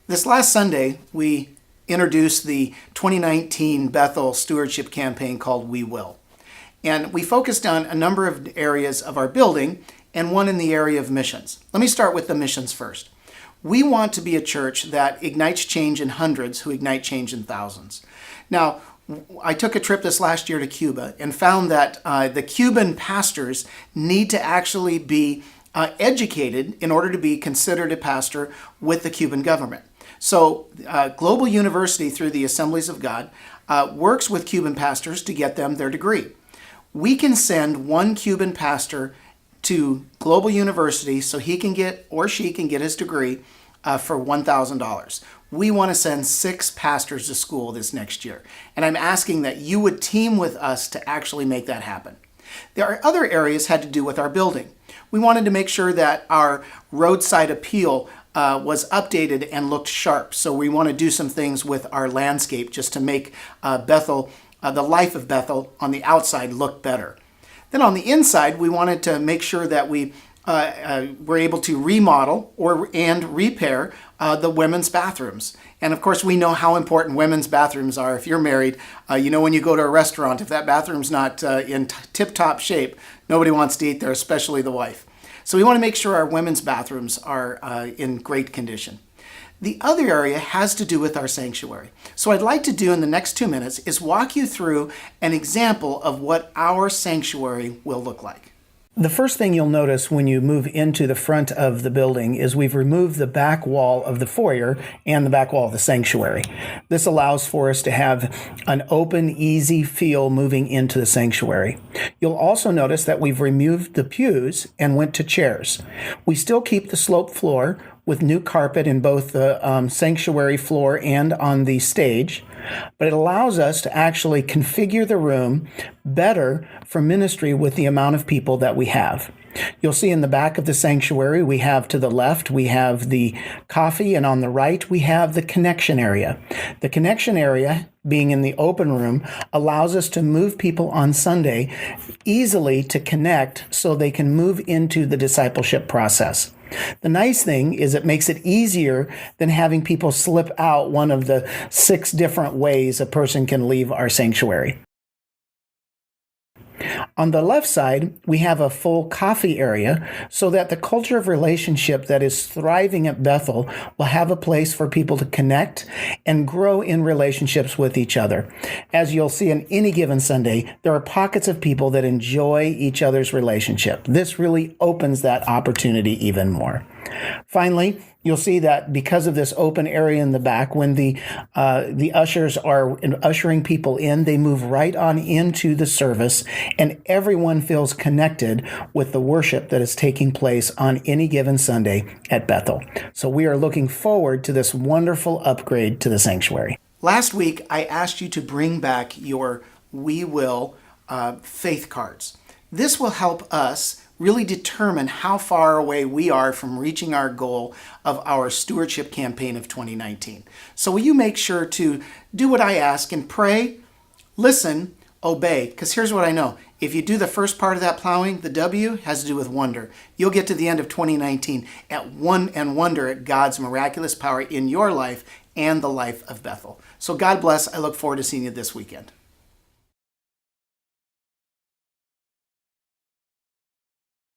This last Sunday, we introduced the 2019 Bethel Stewardship Campaign called We Will. And we focused on a number of areas of our building and one in the area of missions. Let me start with the missions first. We want to be a church that ignites change in hundreds who ignite change in thousands. Now, I took a trip this last year to Cuba and found that the Cuban pastors need to actually be educated in order to be considered a pastor with the Cuban government. So Global University, through the Assemblies of God, works with Cuban pastors to get them their degree. We can send one Cuban pastor to Global University so he can get, or she can get his degree for $1,000. We want to send 6 pastors to school this next year. And I'm asking that you would team with us to actually make that happen. There are other areas had to do with our building. We wanted to make sure that our roadside appeal was updated and looked sharp. So we want to do some things with our landscape just to make Bethel, the life of Bethel on the outside look better. Then on the inside, we wanted to make sure that we were able to remodel and repair the women's bathrooms. And of course, we know how important women's bathrooms are. If you're married, you know when you go to a restaurant, if that bathroom's not in tip-top shape, nobody wants to eat there, especially the wife. So we want to make sure our women's bathrooms are in great condition. The other area has to do with our sanctuary. So what I'd like to do in the next 2 minutes is walk you through an example of what our sanctuary will look like. The first thing you'll notice when you move into the front of the building is we've removed the back wall of the foyer and the back wall of the sanctuary. This allows for us to have an open, easy feel moving into the sanctuary. You'll also notice that we've removed the pews and went to chairs. We still keep the sloped floor with new carpet in both the sanctuary floor and on the stage, but it allows us to actually configure the room better for ministry with the amount of people that we have. You'll see in the back of the sanctuary, we have to the left, we have the coffee, and on the right, we have the connection area. The connection area, being in the open room, allows us to move people on Sunday easily to connect so they can move into the discipleship process. The nice thing is it makes it easier than having people slip out one of the 6 different ways a person can leave our sanctuary. On the left side, we have a full coffee area so that the culture of relationship that is thriving at Bethel will have a place for people to connect and grow in relationships with each other. As you'll see on any given Sunday, there are pockets of people that enjoy each other's relationship. This really opens that opportunity even more. Finally, you'll see that because of this open area in the back, when the ushers are ushering people in, they move right on into the service, and everyone feels connected with the worship that is taking place on any given Sunday at Bethel. So we are looking forward to this wonderful upgrade to the sanctuary. Last week, I asked you to bring back your We Will faith cards. This will help us really determine how far away we are from reaching our goal of our stewardship campaign of 2019. So will you make sure to do what I ask and pray, listen, obey? Because here's what I know. If you do the first part of that plowing, the W has to do with wonder. You'll get to the end of 2019 and wonder at God's miraculous power in your life and the life of Bethel. So God bless. I look forward to seeing you this weekend.